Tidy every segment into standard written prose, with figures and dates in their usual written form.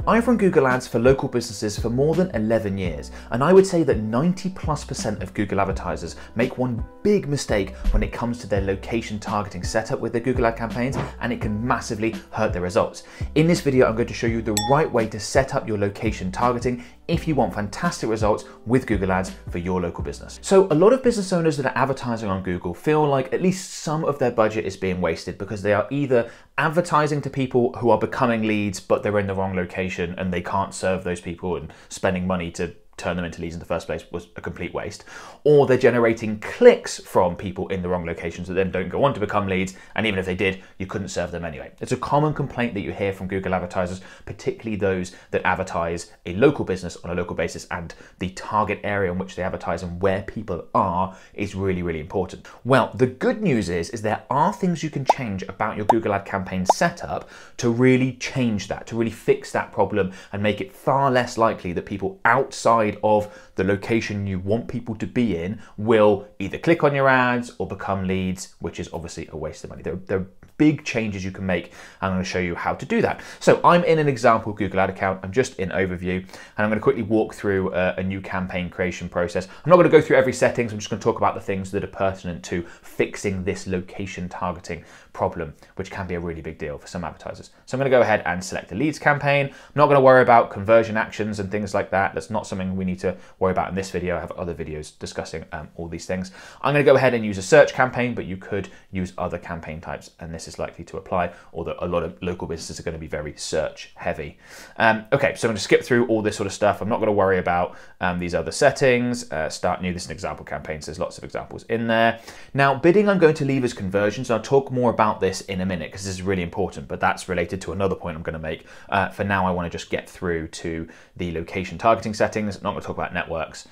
I've run Google Ads for local businesses for more than 11 years, and I would say that 90+% of Google advertisers make one big mistake when it comes to their location targeting setup with their Google Ad campaigns, and it can massively hurt their results. In this video, I'm going to show you the right way to set up your location targeting if you want fantastic results with Google Ads for your local business. So a lot of business owners that are advertising on Google feel like at least some of their budget is being wasted because they are either advertising to people who are becoming leads, but they're in the wrong location and they can't serve those people, and spending money to turn them into leads in the first place was a complete waste, or they're generating clicks from people in the wrong locations that then don't go on to become leads, and even if they did, you couldn't serve them anyway. It's a common complaint that you hear from Google advertisers, particularly those that advertise a local business on a local basis, and the target area in which they advertise and where people are is really, really important. Well, the good news is there are things you can change about your Google Ad campaign setup to really change that, to really fix that problem and make it far less likely that people outside of the location you want people to be in will either click on your ads or become leads, which is obviously a waste of money. There are big changes you can make. I'm going to show you how to do that. So I'm in an example Google Ad account. I'm just in overview, and I'm going to quickly walk through a new campaign creation process. I'm not going to go through every settings. I'm just going to talk about the things that are pertinent to fixing this location targeting problem, which can be a really big deal for some advertisers. So I'm going to go ahead and select the leads campaign. I'm not going to worry about conversion actions and things like that. That's not something we need to worry about in this video. I have other videos discussing all these things. I'm going to go ahead and use a search campaign, but you could use other campaign types, and this is likely to apply, although a lot of local businesses are going to be very search heavy. Okay, so I'm going to skip through all this sort of stuff. I'm not going to worry about these other settings. Start new. This is an example campaign, so there's lots of examples in there. Now, bidding I'm going to leave as conversions. I'll talk more about this in a minute because this is really important, but that's related to another point I'm going to make. For now, I want to just get through to the location targeting settings. I'm not going to talk about networks.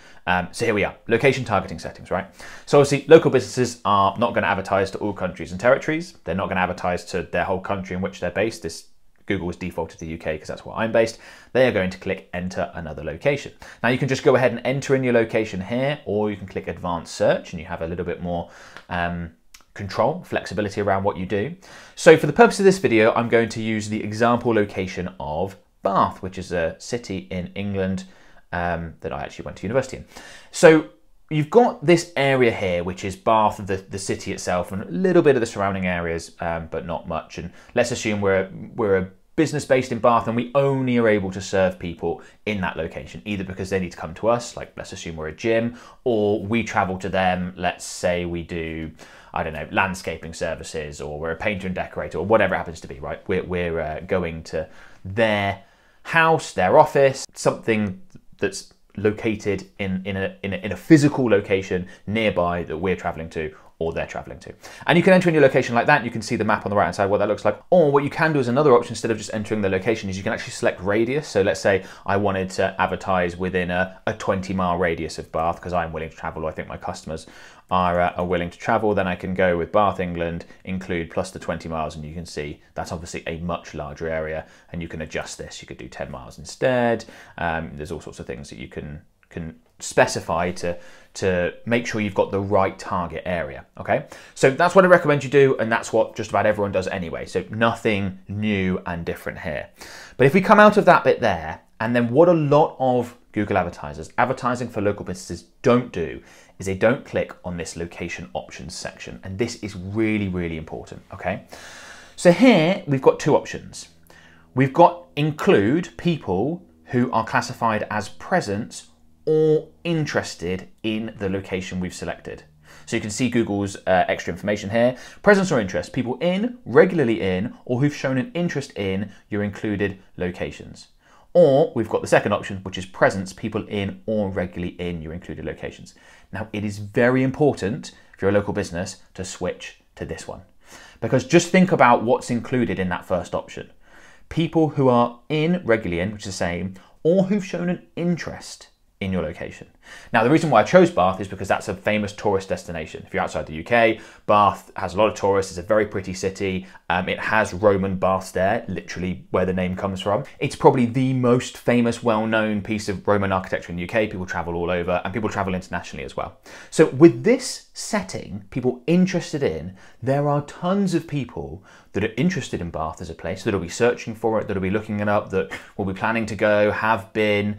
So here we are, location targeting settings, right? So obviously local businesses are not going to advertise to all countries and territories. They're not going to advertise to their whole country in which they're based. Google has defaulted to the UK because that's where I'm based. They are going to click enter another location. Now you can just go ahead and enter in your location here, or you can click advanced search and you have a little bit more control, flexibility around what you do. So for the purpose of this video, I'm going to use the example location of Bath, which is a city in England that I actually went to university in. So you've got this area here, which is Bath, the city itself, and a little bit of the surrounding areas, but not much. And let's assume we're a business based in Bath and we only are able to serve people in that location, either because they need to come to us, like let's assume we're a gym, or we travel to them. Let's say we do, I don't know, landscaping services, or we're a painter and decorator, or whatever it happens to be, right? We're going to their house, their office, something that's located in a physical location nearby that we're traveling to or they're traveling to. And you can enter in your location like that. You can see the map on the right hand side, what that looks like. Or what you can do as another option, instead of just entering the location, is you can actually select radius. So let's say I wanted to advertise within a 20-mile radius of Bath because I'm willing to travel, or I think my customers are willing to travel. Then I can go with Bath, England, include plus the 20 miles, and you can see that's obviously a much larger area, and you can adjust this. You could do 10 miles instead. There's all sorts of things that you can specify to make sure you've got the right target area, okay? So that's what I recommend you do, and that's what just about everyone does anyway, so nothing new and different here. But if we come out of that bit there, and then what a lot of Google advertisers advertising for local businesses don't do is they don't click on this location options section, and this is really, really important, okay? So here we've got two options. We've got include people who are classified as present or interested in the location we've selected. So you can see Google's extra information here. Presence or interest, people in, regularly in, or who've shown an interest in your included locations. Or we've got the second option, which is presence, people in or regularly in your included locations. Now it is very important if you're a local business to switch to this one, because just think about what's included in that first option. People who are in, regularly in, which is the same, or who've shown an interest in your location. Now, the reason why I chose Bath is because that's a famous tourist destination. If you're outside the UK, Bath has a lot of tourists. It's a very pretty city. It has Roman baths there, literally where the name comes from. It's probably the most famous, well-known piece of Roman architecture in the UK. People travel all over and people travel internationally as well. So with this setting, people interested in, there are tons of people that are interested in Bath as a place, that'll be searching for it, that'll be looking it up, that will be planning to go, have been.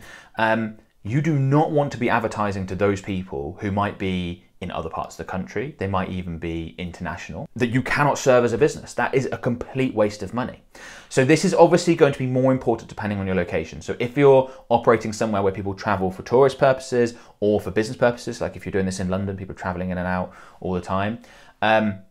You do not want to be advertising to those people who might be in other parts of the country. They might even be international, that you cannot serve as a business. That is a complete waste of money. So this is obviously going to be more important depending on your location. So if you're operating somewhere where people travel for tourist purposes or for business purposes, like if you're doing this in London, people traveling in and out all the time,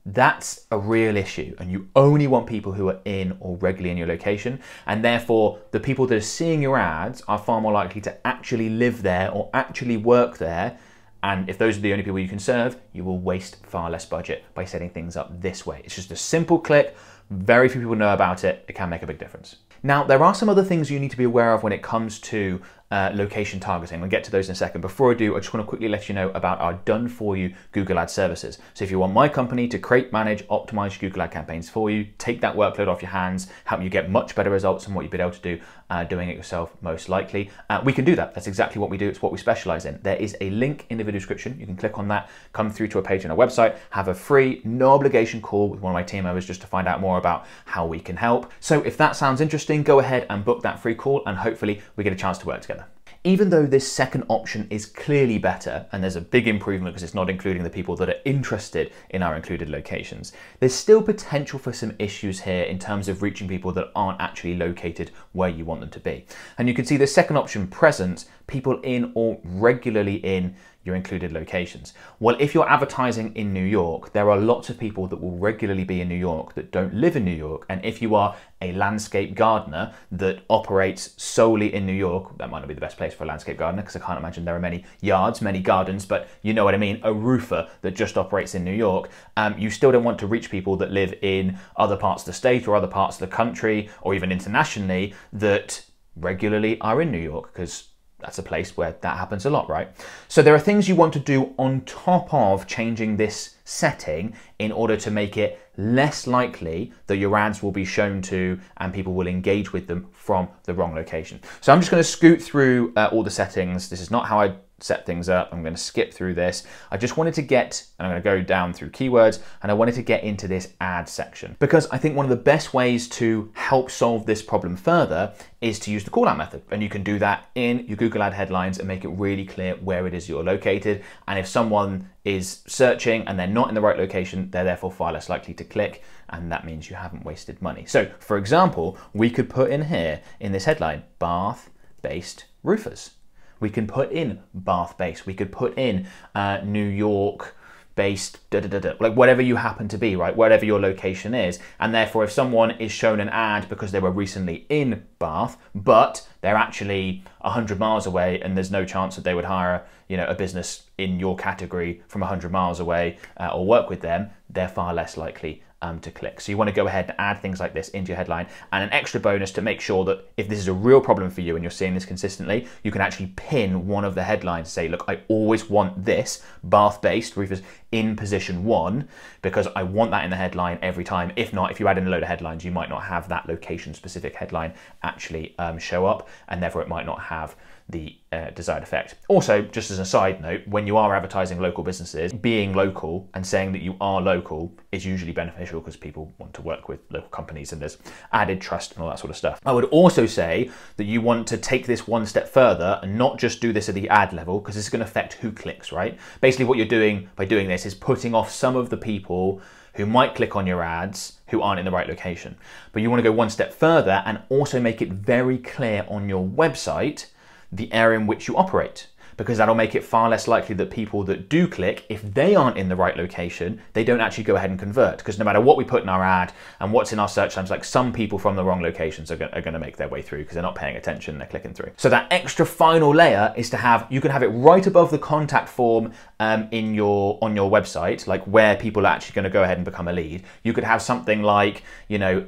that's a real issue, and you only want people who are in or regularly in your location, and therefore the people that are seeing your ads are far more likely to actually live there or actually work there. And if those are the only people you can serve, you will waste far less budget by setting things up this way. It's just a simple click. Very few people know about it. It can make a big difference. Now, there are some other things you need to be aware of when it comes to location targeting. We'll get to those in a second. Before I do, I just want to quickly let you know about our done-for-you Google Ad services. So if you want my company to create, manage, optimize Google Ad campaigns for you, take that workload off your hands, help you get much better results than what you'd be able to do doing it yourself, most likely, we can do that. That's exactly what we do. It's what we specialize in. There is a link in the video description. You can click on that, come through to a page on our website, have a free, no obligation call with one of my team members just to find out more about how we can help. So if that sounds interesting, go ahead and book that free call, and hopefully we get a chance to work together. Even though this second option is clearly better, and there's a big improvement because it's not including the people that are interested in our included locations, there's still potential for some issues here in terms of reaching people that aren't actually located where you want them to be. And you can see the second option, present, people in or regularly in your included locations. Well, if you're advertising in New York, there are lots of people that will regularly be in New York that don't live in New York. And if you are a landscape gardener that operates solely in New York, that might not be the best place for a landscape gardener because I can't imagine there are many yards, many gardens, but you know what I mean, a roofer that just operates in New York, you still don't want to reach people that live in other parts of the state or other parts of the country or even internationally that regularly are in New York, because that's a place where that happens a lot, right? So there are things you want to do on top of changing this setting in order to make it less likely that your ads will be shown to and people will engage with them from the wrong location. So I'm just going to scoot through all the settings. This is not how I set things up. I'm going to skip through this. I just wanted to get, and I'm going to go down through keywords, and I wanted to get into this ad section because I think one of the best ways to help solve this problem further is to use the call out method. And you can do that in your Google ad headlines and make it really clear where it is you're located. And if someone is searching and they're not in the right location, they're therefore far less likely to click, and that means you haven't wasted money. So for example, we could put in here in this headline, Bath-based roofers. We can put in Bath-based, we could put in New York-based, like whatever you happen to be, right? Whatever your location is. And therefore, if someone is shown an ad because they were recently in Bath, but they're actually 100 miles away and there's no chance that they would hire, you know, a business in your category from 100 miles away or work with them, they're far less likely to click. So you want to go ahead and add things like this into your headline. And an extra bonus to make sure that if this is a real problem for you and you're seeing this consistently, you can actually pin one of the headlines to say, look, I always want this Bath-based roofers in position 1 because I want that in the headline every time. If not, if you add in a load of headlines, you might not have that location specific headline actually show up, and therefore it might not have the desired effect. Also, just as a side note, when you are advertising local businesses, being local and saying that you are local is usually beneficial because people want to work with local companies and there's added trust and all that sort of stuff. I would also say that you want to take this one step further and not just do this at the ad level, because this is going to affect who clicks, right? Basically what you're doing by doing this is putting off some of the people who might click on your ads who aren't in the right location. But you want to go one step further and also make it very clear on your website the area in which you operate, because that'll make it far less likely that people that do click, if they aren't in the right location, they don't actually go ahead and convert, because no matter what we put in our ad and what's in our search terms, like some people from the wrong locations are going to make their way through because they're not paying attention, they're clicking through. So that extra final layer is to have, you can have it right above the contact form on your website, like where people are actually going to go ahead and become a lead. You could have something like, you know,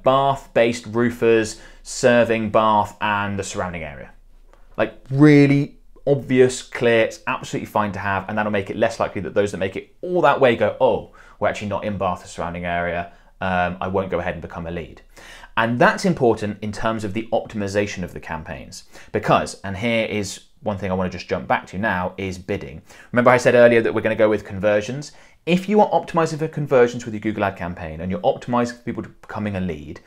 Bath-based roofers serving Bath and the surrounding area. Like really obvious, clear, it's absolutely fine to have, and that'll make it less likely that those that make it all that way go, oh, we're actually not in Bath or surrounding area, I won't go ahead and become a lead. And that's important in terms of the optimization of the campaigns, because, and here is one thing I want to just jump back to now, is bidding. Remember I said earlier that we're going to go with conversions? If you are optimizing for conversions with your Google ad campaign and you're optimizing for people to becoming a lead,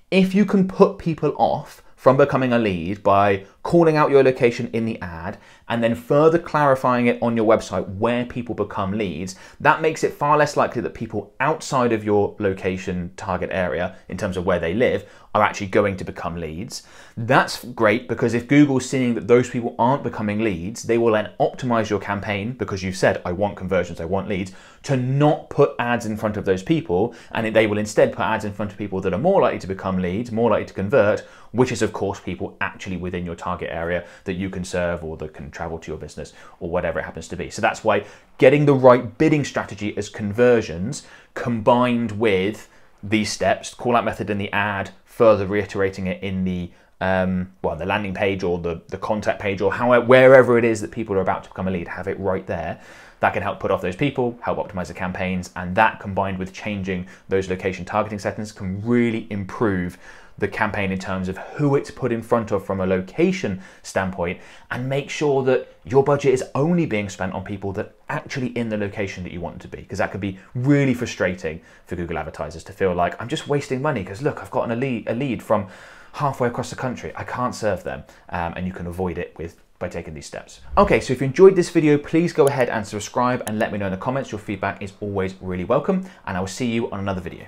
if you can put people off from becoming a lead by calling out your location in the ad and then further clarifying it on your website where people become leads, that makes it far less likely that people outside of your location target area, in terms of where they live, are actually going to become leads. That's great, because if Google's seeing that those people aren't becoming leads, they will then optimize your campaign, because you've said, I want conversions, I want leads, to not put ads in front of those people, and they will instead put ads in front of people that are more likely to become leads, more likely to convert, which is of course people actually within your target area that you can serve or that can travel to your business or whatever it happens to be. So that's why getting the right bidding strategy as conversions combined with these steps, call out method in the ad, further reiterating it in the the landing page or the contact page, or wherever it is that people are about to become a lead, have it right there. That can help put off those people, help optimize the campaigns, and that combined with changing those location targeting settings can really improve the campaign in terms of who it's put in front of from a location standpoint, and make sure that your budget is only being spent on people that are actually in the location that you want it to be, because that could be really frustrating for Google advertisers to feel like, I'm just wasting money because look, I've gotten a lead from halfway across the country, I can't serve them, and you can avoid it by taking these steps. Okay, so if you enjoyed this video, please go ahead and subscribe and let me know in the comments. Your feedback is always really welcome, and I will see you on another video.